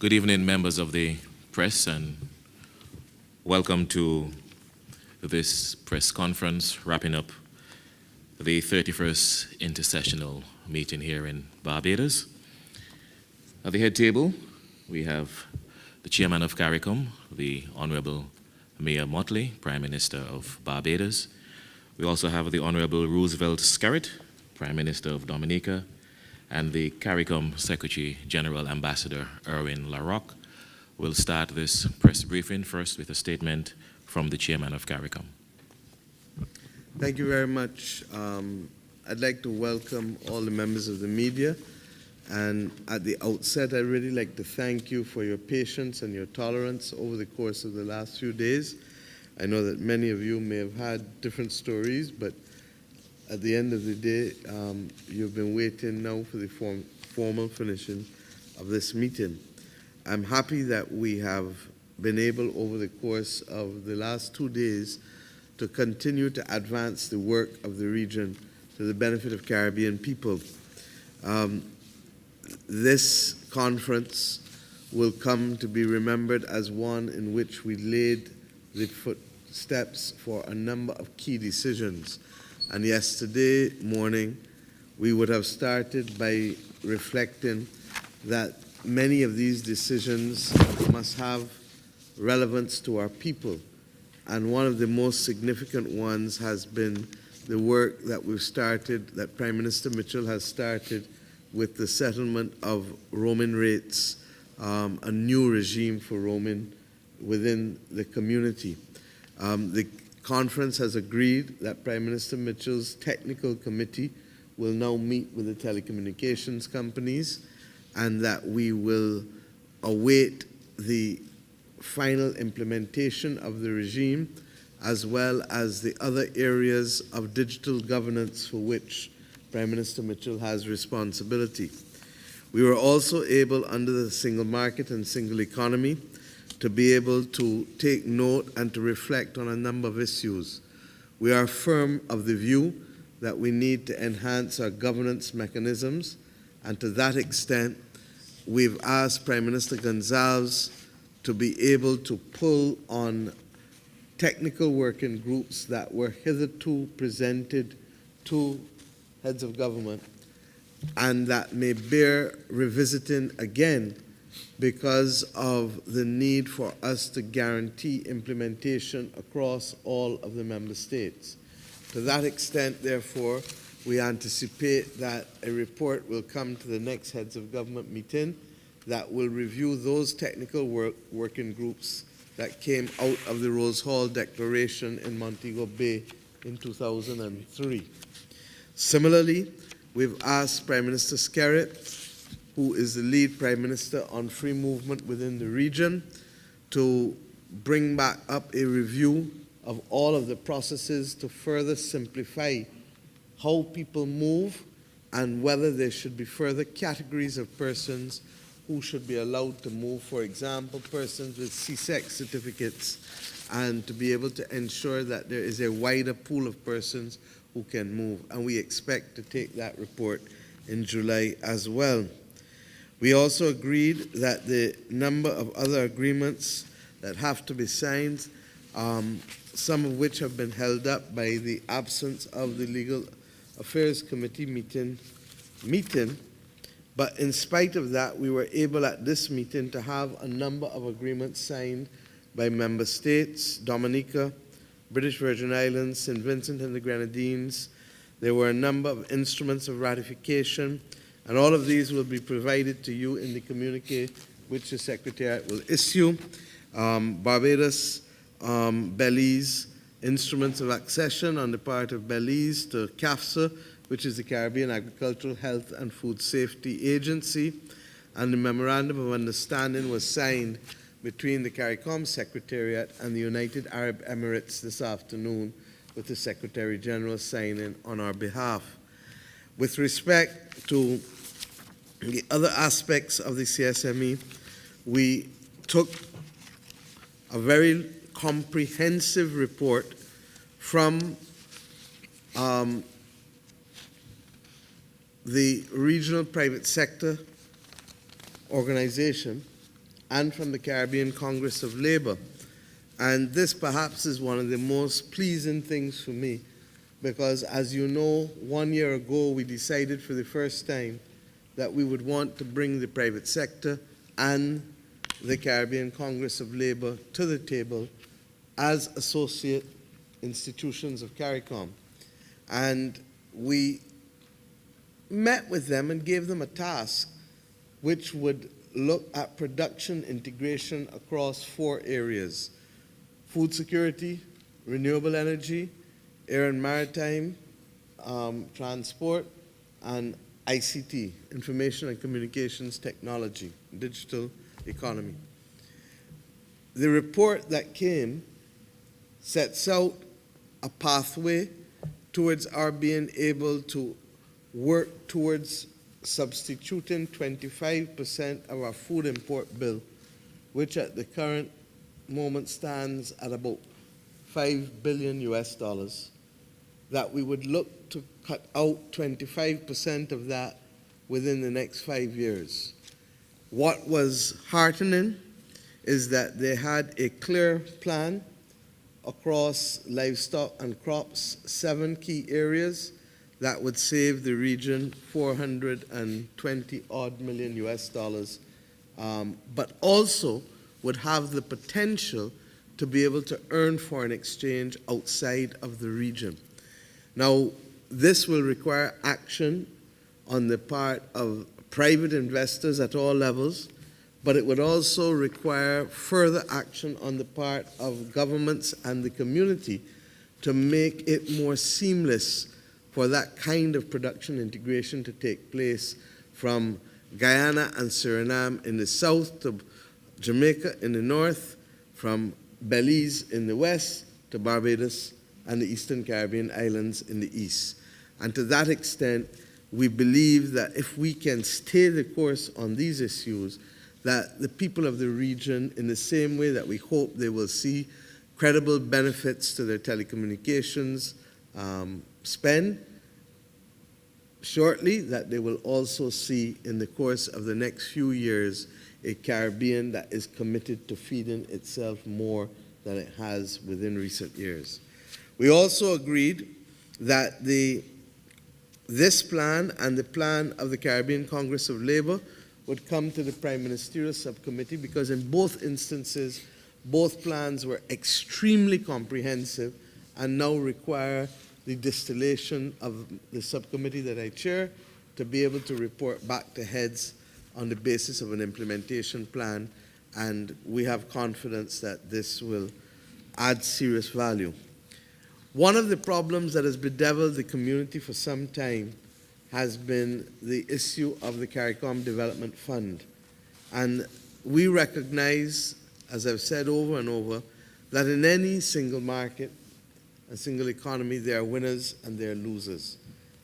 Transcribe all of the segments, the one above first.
Good evening, members of the press, and welcome to this press conference wrapping up the 31st Inter-Sessional meeting here in Barbados. At the head table, we have the Chairman of CARICOM, the Honorable Mayor Motley, Prime Minister of Barbados. We also have the Honorable Roosevelt Skerritt, Prime Minister of Dominica, and the CARICOM Secretary General Ambassador Erwin LaRocque. We'll start this press briefing first with a statement from the Chairman of CARICOM. Thank you very much. I'd like to welcome all the members of the media. And at the outset, I'd really like to thank you for your patience and your tolerance over the course of the last few days. I know that many of you may have had different stories, but at the end of the day, you've been waiting now for the formal finishing of this meeting. I'm happy that we have been able, over the course of the last 2 days, to continue to advance the work of the region to the benefit of Caribbean people. This conference will come to be remembered as one in which we laid the footsteps for a number of key decisions. And yesterday morning, we would have started by reflecting that many of these decisions must have relevance to our people. And one of the most significant ones has been the work that we've started, that Prime Minister Mitchell has started with the settlement of roaming rates, a new regime for roaming within the community. The conference has agreed that Prime Minister Mitchell's technical committee will now meet with the telecommunications companies and that we will await the final implementation of the regime as well as the other areas of digital governance for which Prime Minister Mitchell has responsibility. We were also able, under the single market and single economy, to be able to take note and to reflect on a number of issues. We are firm of the view that we need to enhance our governance mechanisms, and to that extent, we've asked Prime Minister Gonzalez to be able to pull on technical working groups that were hitherto presented to heads of government and that may bear revisiting again because of the need for us to guarantee implementation across all of the member states. To that extent, therefore, we anticipate that a report will come to the next heads of government meeting that will review those technical working groups that came out of the Rose Hall Declaration in Montego Bay in 2003. Similarly, we've asked Prime Minister Skerritt, who is the lead Prime Minister on free movement within the region, to bring back up a review of all of the processes to further simplify how people move and whether there should be further categories of persons who should be allowed to move, for example, persons with CSEC certificates, and to be able to ensure that there is a wider pool of persons who can move. And we expect to take that report in July as well. We also agreed that the number of other agreements that have to be signed, some of which have been held up by the absence of the Legal Affairs Committee meeting. But in spite of that, we were able at this meeting to have a number of agreements signed by member states, Dominica, British Virgin Islands, St. Vincent and the Grenadines. There were a number of instruments of ratification, and all of these will be provided to you in the communique which the Secretariat will issue. Barbados, Belize, instruments of accession on the part of Belize to CAFSA, which is the Caribbean Agricultural Health and Food Safety Agency, and the Memorandum of Understanding was signed between the CARICOM Secretariat and the United Arab Emirates this afternoon, with the Secretary General signing on our behalf. With respect to the other aspects of the CSME, we took a very comprehensive report from the regional private sector organization and from the Caribbean Congress of Labor. And this perhaps is one of the most pleasing things for me, because as you know, 1 year ago we decided for the first time that we would want to bring the private sector and the Caribbean Congress of Labor to the table as associate institutions of CARICOM. And we met with them and gave them a task which would look at production integration across 4 areas: food security, renewable energy, air and maritime, transport, and ICT, information and communications technology, digital economy. The report that came sets out a pathway towards our being able to work towards substituting 25% of our food import bill, which at the current moment stands at about $5 billion US, that we would look to cut out 25% of that within the next 5 years. What was heartening is that they had a clear plan across livestock and crops, 7 key areas that would save the region $420 odd million US, but also would have the potential to be able to earn foreign exchange outside of the region. Now, this will require action on the part of private investors at all levels, but it would also require further action on the part of governments and the community to make it more seamless for that kind of production integration to take place, from Guyana and Suriname in the south to Jamaica in the north, from Belize in the west to Barbados and the Eastern Caribbean islands in the east. And to that extent, we believe that if we can stay the course on these issues, that the people of the region, in the same way that we hope they will see credible benefits to their telecommunications spend shortly, that they will also see in the course of the next few years a Caribbean that is committed to feeding itself more than it has within recent years. We also agreed that this plan and the plan of the Caribbean Congress of Labor would come to the Prime Ministerial Subcommittee, because in both instances, both plans were extremely comprehensive and now require the distillation of the subcommittee that I chair to be able to report back to heads on the basis of an implementation plan, and we have confidence that this will add serious value. One of the problems that has bedeviled the community for some time has been the issue of the CARICOM Development Fund. And we recognize, as I've said over and over, that in any single market, a single economy, there are winners and there are losers.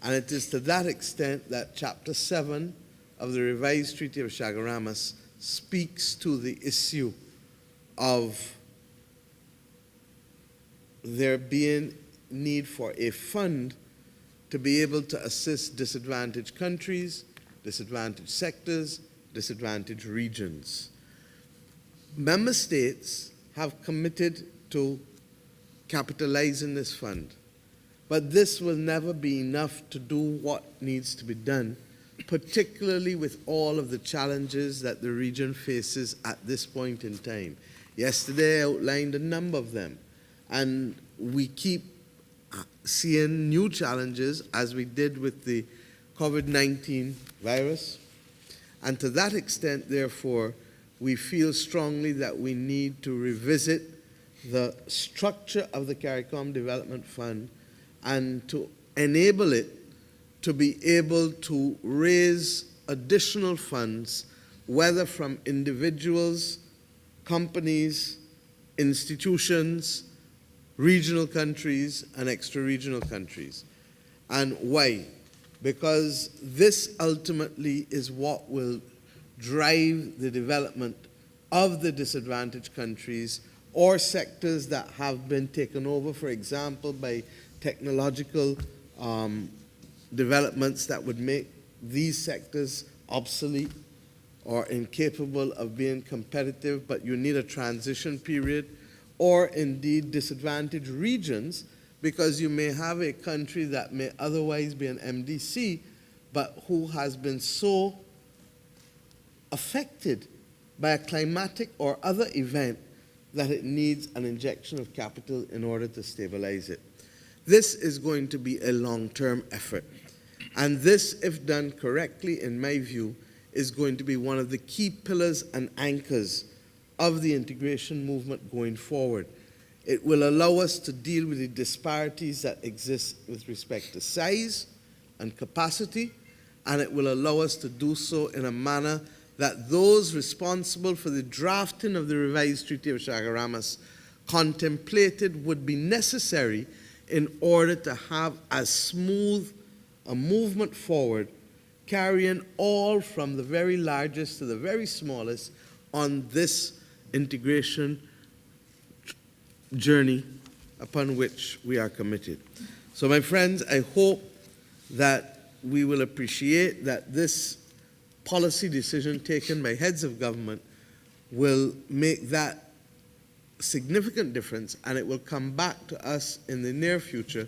And it is to that extent that Chapter 7 of the revised Treaty of Chaguaramas speaks to the issue of there being need for a fund to be able to assist disadvantaged countries, disadvantaged sectors, disadvantaged regions. Member states have committed to capitalizing this fund, but this will never be enough to do what needs to be done, particularly with all of the challenges that the region faces at this point in time. Yesterday I outlined a number of them, and we keep seeing new challenges, as we did with the COVID-19 virus. And to that extent, therefore, we feel strongly that we need to revisit the structure of the CARICOM Development Fund and to enable it to be able to raise additional funds, whether from individuals, companies, institutions, regional countries, and extra-regional countries. And why? Because this ultimately is what will drive the development of the disadvantaged countries or sectors that have been taken over, for example, by technological developments that would make these sectors obsolete, or incapable of being competitive, but you need a transition period, or indeed disadvantaged regions, because you may have a country that may otherwise be an MDC, but who has been so affected by a climatic or other event that it needs an injection of capital in order to stabilize it. This is going to be a long-term effort. And this, if done correctly, in my view, is going to be one of the key pillars and anchors of the integration movement going forward. It will allow us to deal with the disparities that exist with respect to size and capacity, and it will allow us to do so in a manner that those responsible for the drafting of the revised Treaty of Chaguaramas contemplated would be necessary in order to have as smooth a movement forward, carrying all from the very largest to the very smallest on this integration journey upon which we are committed. So, my friends, I hope that we will appreciate that this policy decision taken by heads of government will make that significant difference, and it will come back to us in the near future.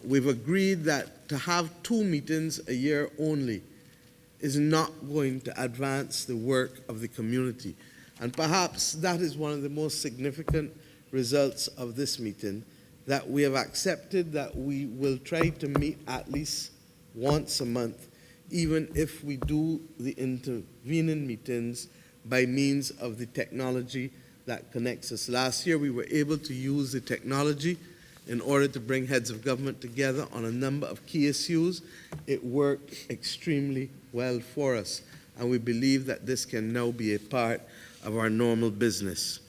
We've agreed that to have 2 meetings a year only is not going to advance the work of the community. And perhaps that is one of the most significant results of this meeting, that we have accepted that we will try to meet at least once a month, even if we do the intervening meetings by means of the technology that connects us. Last year, we were able to use the technology in order to bring heads of government together on a number of key issues. It worked extremely well for us, and we believe that this can now be a part of our normal business.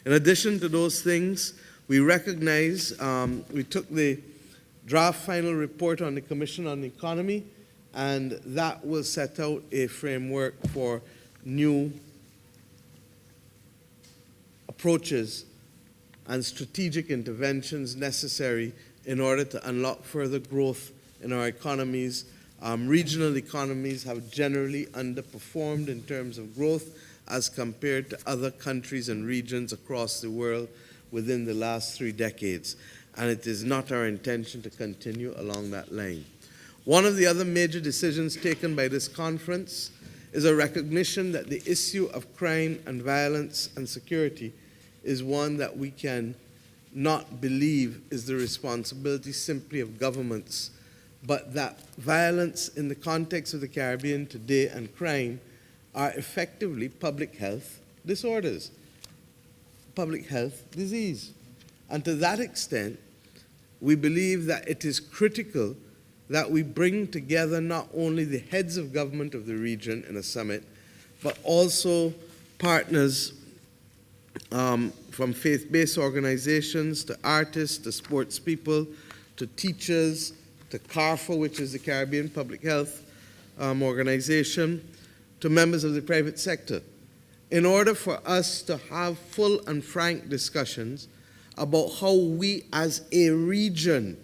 In addition to those things, we recognize, we took the draft final report on the Commission on the Economy, and that will set out a framework for new approaches and strategic interventions necessary in order to unlock further growth in our economies. Regional economies have generally underperformed in terms of growth as compared to other countries and regions across the world within the last 3 decades, and it is not our intention to continue along that line. One of the other major decisions taken by this conference is a recognition that the issue of crime and violence and security is one that we can not believe is the responsibility simply of governments, but that violence in the context of the Caribbean today and crime are effectively public health disorders, public health disease. And to that extent, we believe that it is critical that we bring together not only the heads of government of the region in a summit, but also partners from faith-based organizations to artists to sports people to teachers to CARFA, which is the Caribbean Public Health Organization, to members of the private sector, in order for us to have full and frank discussions about how we as a region,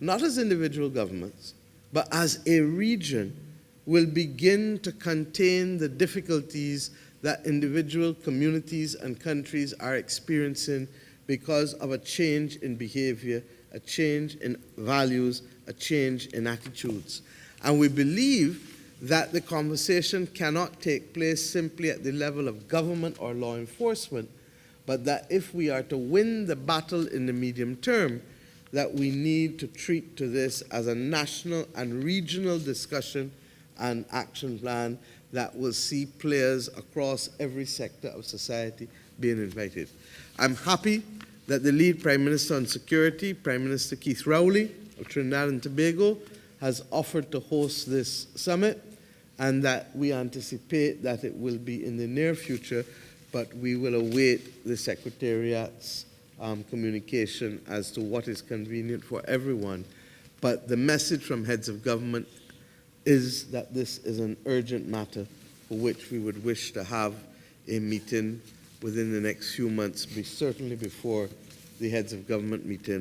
not as individual governments, but as a region, will begin to contain the difficulties that individual communities and countries are experiencing because of a change in behavior, a change in values, a change in attitudes. And we believe that the conversation cannot take place simply at the level of government or law enforcement, but that if we are to win the battle in the medium term, that we need to treat to this as a national and regional discussion and action plan that will see players across every sector of society being invited. I'm happy that the lead Prime Minister on Security, Prime Minister Keith Rowley of Trinidad and Tobago, has offered to host this summit, and that we anticipate that it will be in the near future, but we will await the Secretariat's communication as to what is convenient for everyone. But the message from heads of government is that this is an urgent matter for which we would wish to have a meeting within the next few months, certainly before the heads of government meeting